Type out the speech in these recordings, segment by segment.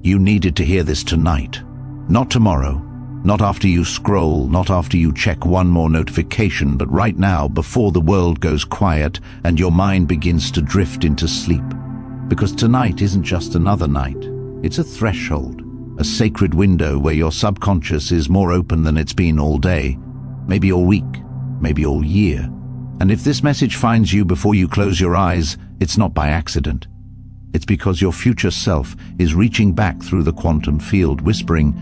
You needed to hear this tonight. Not tomorrow, not after you scroll, not after you check one more notification, but right now, before the world goes quiet and your mind begins to drift into sleep. Because tonight isn't just another night. It's a threshold, a sacred window where your subconscious is more open than it's been all day, maybe all week, maybe all year. And if this message finds you before you close your eyes, it's not by accident. It's because your future self is reaching back through the quantum field, whispering,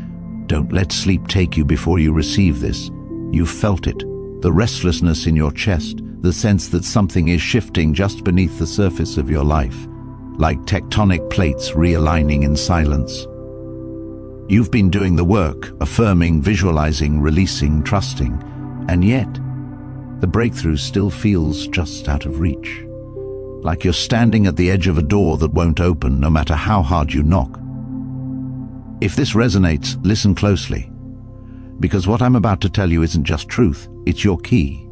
"Don't let sleep take you before you receive this." You felt it, the restlessness in your chest, the sense that something is shifting just beneath the surface of your life, like tectonic plates realigning in silence. You've been doing the work, affirming, visualizing, releasing, trusting, and yet the breakthrough still feels just out of reach. Like you're standing at the edge of a door that won't open no matter how hard you knock. If this resonates, listen closely, because what I'm about to tell you isn't just truth, it's your key.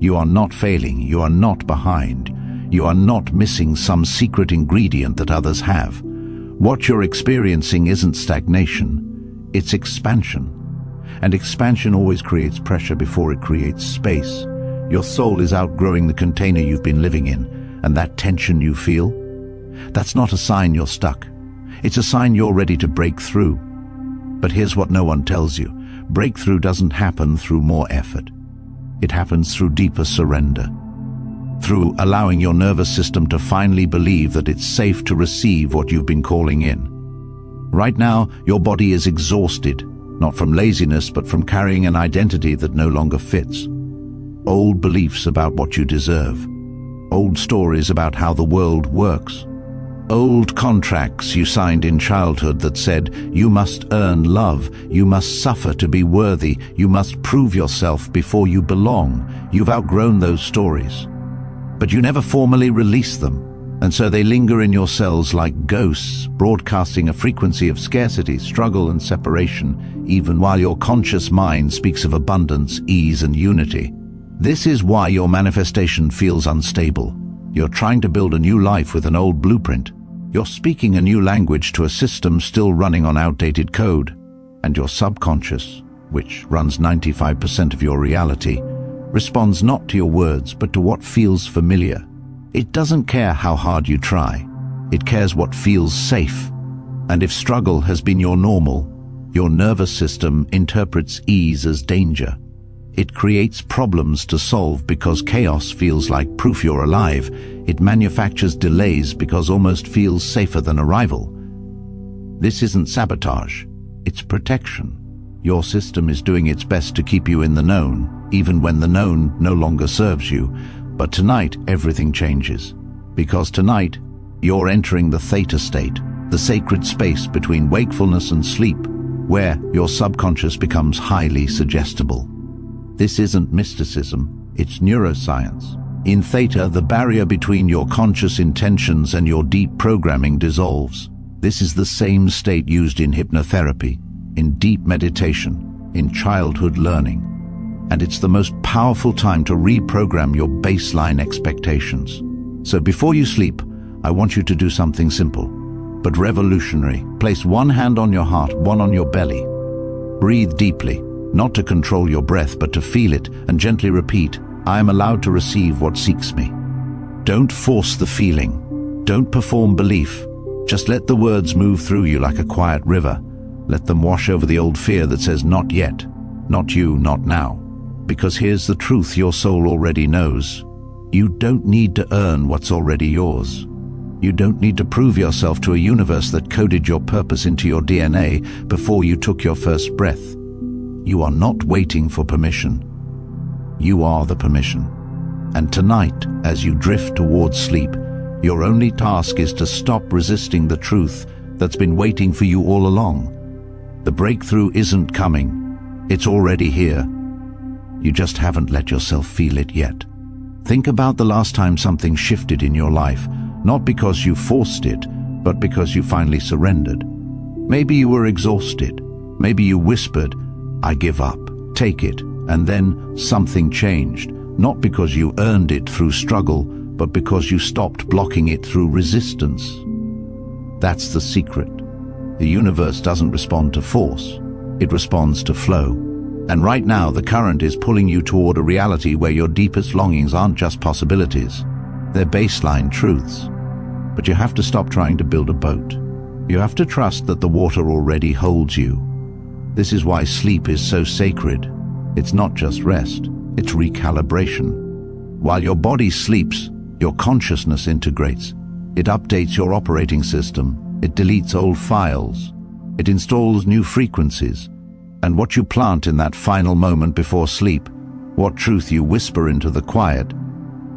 You are not failing, you are not behind, you are not missing some secret ingredient that others have. What you're experiencing isn't stagnation, it's expansion. And expansion always creates pressure before it creates space. Your soul is outgrowing the container you've been living in, and that tension you feel, that's not a sign you're stuck. It's a sign you're ready to break through. But here's what no one tells you. Breakthrough doesn't happen through more effort. It happens through deeper surrender. Through allowing your nervous system to finally believe that it's safe to receive what you've been calling in. Right now, your body is exhausted, not from laziness, but from carrying an identity that no longer fits. Old beliefs about what you deserve. Old stories about how the world works. Old contracts you signed in childhood that said, you must earn love, you must suffer to be worthy, you must prove yourself before you belong. You've outgrown those stories. But you never formally release them, and so they linger in your cells like ghosts, broadcasting a frequency of scarcity, struggle, and separation, even while your conscious mind speaks of abundance, ease, and unity. This is why your manifestation feels unstable. You're trying to build a new life with an old blueprint. You're speaking a new language to a system still running on outdated code. And your subconscious, which runs 95% of your reality, responds not to your words, but to what feels familiar. It doesn't care how hard you try. It cares what feels safe. And if struggle has been your normal, your nervous system interprets ease as danger. It creates problems to solve because chaos feels like proof you're alive. It manufactures delays because almost feels safer than arrival. This isn't sabotage, it's protection. Your system is doing its best to keep you in the known, even when the known no longer serves you. But tonight, everything changes. Because tonight, you're entering the Theta state, the sacred space between wakefulness and sleep, where your subconscious becomes highly suggestible. This isn't mysticism, it's neuroscience. In Theta, the barrier between your conscious intentions and your deep programming dissolves. This is the same state used in hypnotherapy, in deep meditation, in childhood learning. And it's the most powerful time to reprogram your baseline expectations. So before you sleep, I want you to do something simple, but revolutionary. Place one hand on your heart, one on your belly. Breathe deeply. Not to control your breath, but to feel it, and gently repeat, I am allowed to receive what seeks me. Don't force the feeling. Don't perform belief. Just let the words move through you like a quiet river. Let them wash over the old fear that says, not yet, not you, not now. Because here's the truth your soul already knows. You don't need to earn what's already yours. You don't need to prove yourself to a universe that coded your purpose into your DNA before you took your first breath. You are not waiting for permission. You are the permission. And tonight, as you drift towards sleep, your only task is to stop resisting the truth that's been waiting for you all along. The breakthrough isn't coming. It's already here. You just haven't let yourself feel it yet. Think about the last time something shifted in your life, not because you forced it, but because you finally surrendered. Maybe you were exhausted. Maybe you whispered, I give up, take it, and then something changed, not because you earned it through struggle, but because you stopped blocking it through resistance. That's the secret. The universe doesn't respond to force. It responds to flow. And right now, the current is pulling you toward a reality where your deepest longings aren't just possibilities. They're baseline truths. But you have to stop trying to build a boat. You have to trust that the water already holds you. This is why sleep is so sacred. It's not just rest, it's recalibration. While your body sleeps, your consciousness integrates. It updates your operating system. It deletes old files. It installs new frequencies. And what you plant in that final moment before sleep, what truth you whisper into the quiet,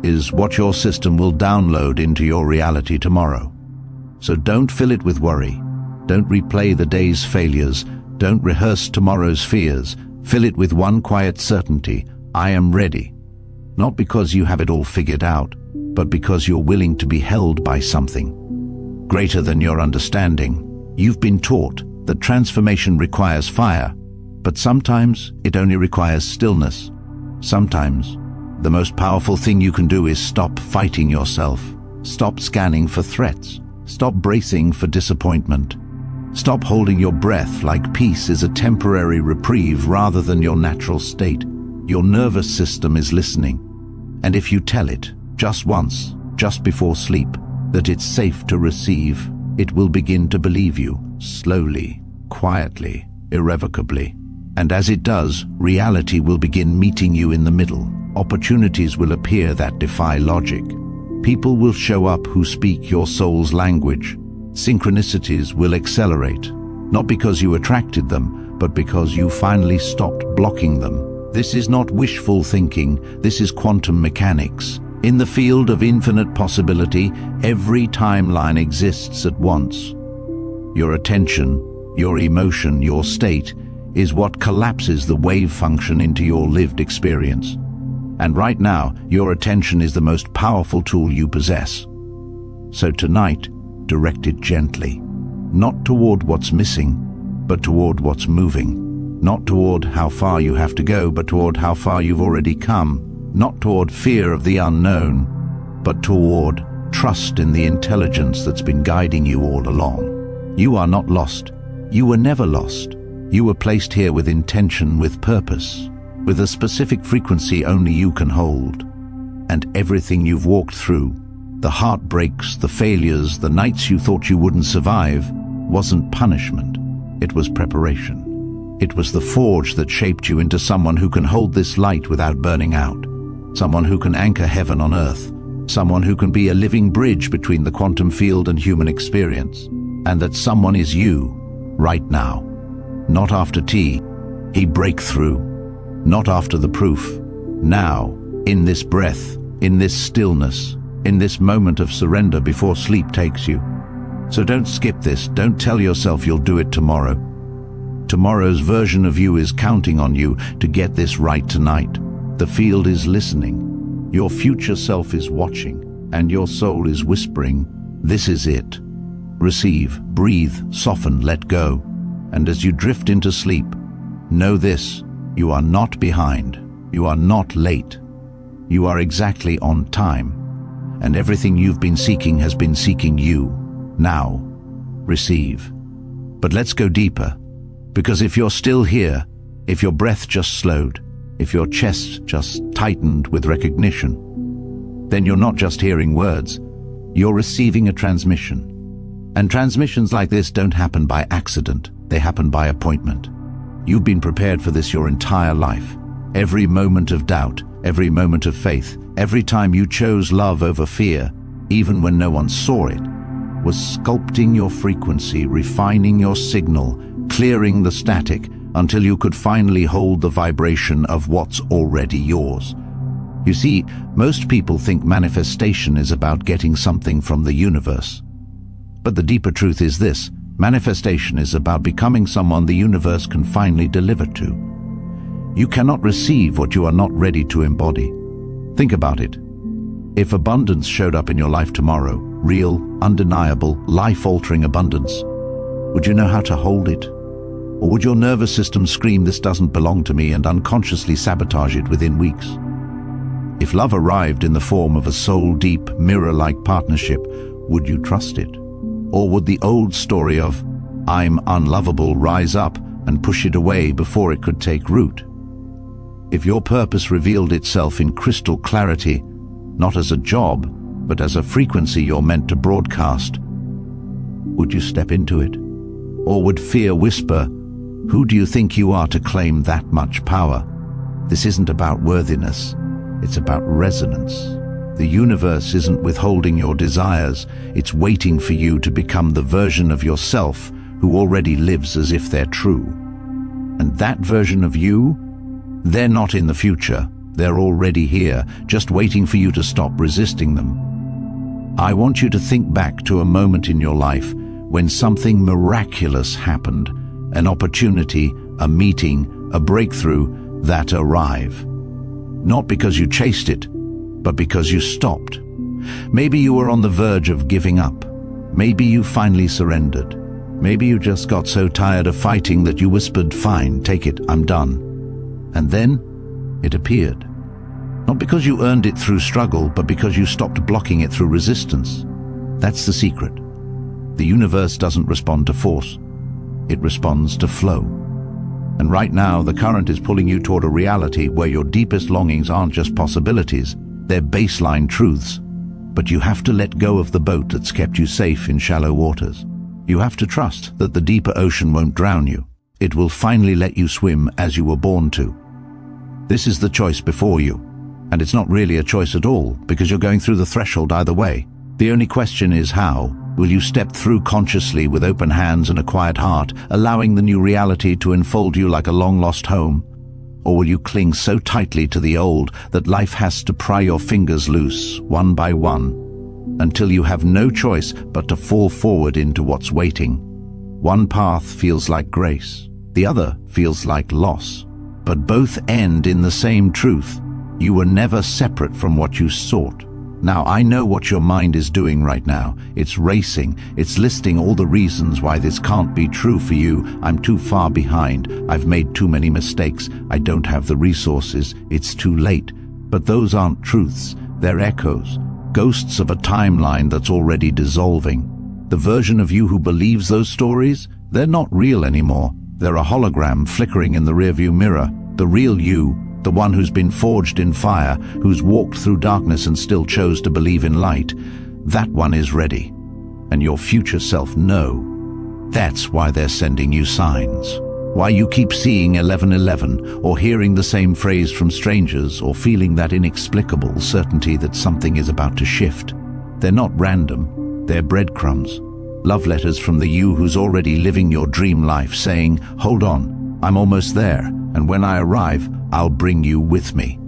is what your system will download into your reality tomorrow. So don't fill it with worry. Don't replay the day's failures. Don't rehearse tomorrow's fears. Fill it with one quiet certainty: I am ready. Not because you have it all figured out, but because you're willing to be held by something greater than your understanding. You've been taught that transformation requires fire, but sometimes it only requires stillness. Sometimes the most powerful thing you can do is stop fighting yourself. Stop scanning for threats. Stop bracing for disappointment. Stop holding your breath like peace is a temporary reprieve rather than your natural state. Your nervous system is listening. And if you tell it, just once, just before sleep, that it's safe to receive, it will begin to believe you, slowly, quietly, irrevocably. And as it does, reality will begin meeting you in the middle. Opportunities will appear that defy logic. People will show up who speak your soul's language. Synchronicities will accelerate, not because you attracted them, but because you finally stopped blocking them. This is not wishful thinking, this is quantum mechanics. In the field of infinite possibility, every timeline exists at once. Your attention, your emotion, your state is what collapses the wave function into your lived experience. And right now, your attention is the most powerful tool you possess. So tonight, direct it gently, not toward what's missing, but toward what's moving. Not toward how far you have to go, but toward how far you've already come. Not toward fear of the unknown, but toward trust in the intelligence that's been guiding you all along. You are not lost. You were never lost. You were placed here with intention, with purpose, with a specific frequency only you can hold. And everything you've walked through, the heartbreaks, the failures, the nights you thought you wouldn't survive, wasn't punishment. It was preparation. It was the forge that shaped you into someone who can hold this light without burning out. Someone who can anchor heaven on earth. Someone who can be a living bridge between the quantum field and human experience. And that someone is you, right now. Not after tea, break through. Not after the proof. Now, in this breath, in this stillness, in this moment of surrender before sleep takes you. So don't skip this. Don't tell yourself you'll do it tomorrow. Tomorrow's version of you is counting on you to get this right tonight. The field is listening. Your future self is watching, and your soul is whispering, this is it. Receive, breathe, soften, let go. And as you drift into sleep, know this: you are not behind. You are not late. You are exactly on time. And everything you've been seeking has been seeking you. Now, receive. But let's go deeper. Because if you're still here, if your breath just slowed, if your chest just tightened with recognition, then you're not just hearing words, you're receiving a transmission. And transmissions like this don't happen by accident, they happen by appointment. You've been prepared for this your entire life. Every moment of doubt, every moment of faith, every time you chose love over fear, even when no one saw it, was sculpting your frequency, refining your signal, clearing the static until you could finally hold the vibration of what's already yours. You see, most people think manifestation is about getting something from the universe. But the deeper truth is this: manifestation is about becoming someone the universe can finally deliver to. You cannot receive what you are not ready to embody. Think about it. If abundance showed up in your life tomorrow, real, undeniable, life-altering abundance, would you know how to hold it? Or would your nervous system scream, this doesn't belong to me, and unconsciously sabotage it within weeks? If love arrived in the form of a soul-deep, mirror-like partnership, would you trust it? Or would the old story of, "I'm unlovable" rise up and push it away before it could take root. If your purpose revealed itself in crystal clarity, not as a job, but as a frequency you're meant to broadcast, would you step into it? Or would fear whisper, "Who do you think you are to claim that much power?" This isn't about worthiness, it's about resonance. The universe isn't withholding your desires, it's waiting for you to become the version of yourself who already lives as if they're true. And that version of you, they're not in the future, they're already here, just waiting for you to stop resisting them. I want you to think back to a moment in your life when something miraculous happened, an opportunity, a meeting, a breakthrough that arrived. Not because you chased it, but because you stopped. Maybe you were on the verge of giving up. Maybe you finally surrendered. Maybe you just got so tired of fighting that you whispered, "Fine, take it, I'm done." And then it appeared. Not because you earned it through struggle, but because you stopped blocking it through resistance. That's the secret. The universe doesn't respond to force. It responds to flow. And right now, the current is pulling you toward a reality where your deepest longings aren't just possibilities, they're baseline truths. But you have to let go of the boat that's kept you safe in shallow waters. You have to trust that the deeper ocean won't drown you. It will finally let you swim as you were born to. This is the choice before you. And it's not really a choice at all, because you're going through the threshold either way. The only question is how. Will you step through consciously with open hands and a quiet heart, allowing the new reality to enfold you like a long-lost home? Or will you cling so tightly to the old that life has to pry your fingers loose, one by one, until you have no choice but to fall forward into what's waiting? One path feels like grace, the other feels like loss, but both end in the same truth. You were never separate from what you sought. Now, I know what your mind is doing right now. It's racing. It's listing all the reasons why this can't be true for you. I'm too far behind. I've made too many mistakes. I don't have the resources. It's too late. But those aren't truths. They're echoes, ghosts of a timeline that's already dissolving. The version of you who believes those stories, they're not real anymore. They're a hologram flickering in the rearview mirror. The real you, the one who's been forged in fire, who's walked through darkness and still chose to believe in light, that one is ready. And your future self know. That's why they're sending you signs. Why you keep seeing 1111, or hearing the same phrase from strangers, or feeling that inexplicable certainty that something is about to shift. They're not random, they're breadcrumbs. Love letters from the you who's already living your dream life, saying, "Hold on, I'm almost there, and when I arrive, I'll bring you with me."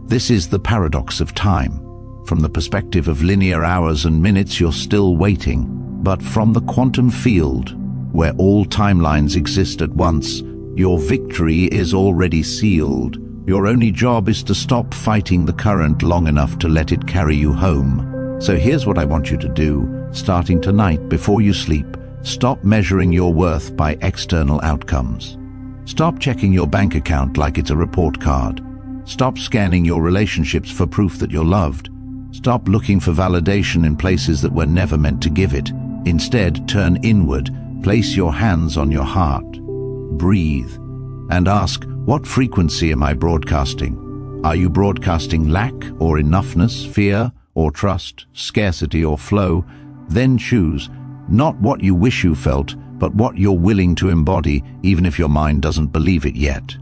This is the paradox of time. From the perspective of linear hours and minutes, you're still waiting. But from the quantum field, where all timelines exist at once, your victory is already sealed. Your only job is to stop fighting the current long enough to let it carry you home. So here's what I want you to do, starting tonight before you sleep. Stop measuring your worth by external outcomes. Stop checking your bank account like it's a report card. Stop scanning your relationships for proof that you're loved. Stop looking for validation in places that were never meant to give it. Instead, turn inward, place your hands on your heart, breathe, and ask, what frequency am I broadcasting? Are you broadcasting lack or enoughness, fear or trust, scarcity or flow? Then choose, not what you wish you felt, but what you're willing to embody, even if your mind doesn't believe it yet.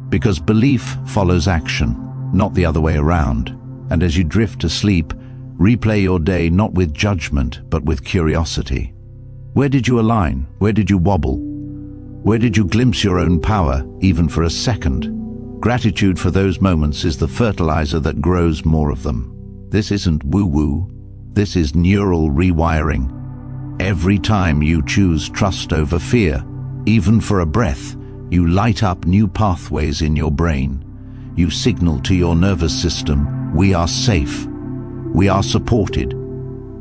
Because belief follows action, not the other way around. And as you drift to sleep, replay your day not with judgment, but with curiosity. Where did you align? Where did you wobble? Where did you glimpse your own power, even for a second? Gratitude for those moments is the fertilizer that grows more of them. This isn't woo-woo. This is neural rewiring. Every time you choose trust over fear, even for a breath, you light up new pathways in your brain. You signal to your nervous system, we are safe, we are supported,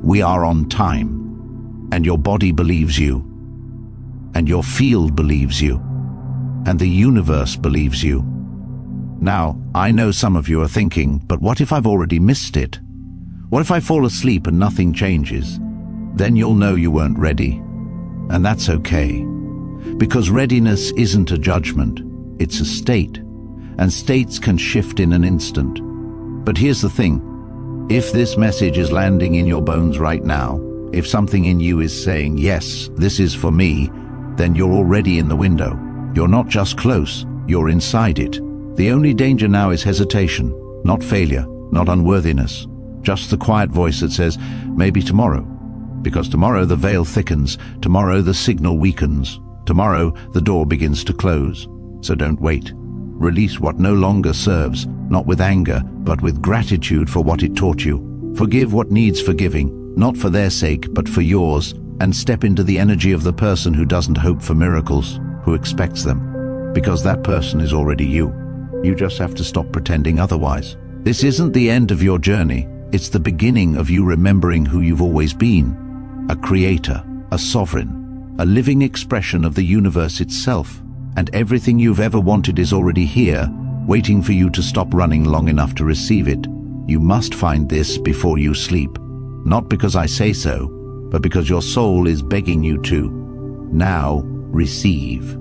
we are on time. And your body believes you, and your field believes you, and the universe believes you. Now, I know some of you are thinking, but what if I've already missed it? What if I fall asleep and nothing changes? Then you'll know you weren't ready. And that's okay. Because readiness isn't a judgment, it's a state, and states can shift in an instant. But here's the thing. If this message is landing in your bones right now, if something in you is saying, yes, this is for me, then you're already in the window. You're not just close, you're inside it. The only danger now is hesitation, not failure, not unworthiness. Just the quiet voice that says, maybe tomorrow. Because tomorrow the veil thickens, tomorrow the signal weakens, tomorrow the door begins to close. So don't wait. Release what no longer serves, not with anger, but with gratitude for what it taught you. Forgive what needs forgiving, not for their sake, but for yours, and step into the energy of the person who doesn't hope for miracles, who expects them. Because that person is already you. You just have to stop pretending otherwise. This isn't the end of your journey. It's the beginning of you remembering who you've always been. A creator, a sovereign, a living expression of the universe itself. And everything you've ever wanted is already here, waiting for you to stop running long enough to receive it. You must find this before you sleep. Not because I say so, but because your soul is begging you to. Now, receive.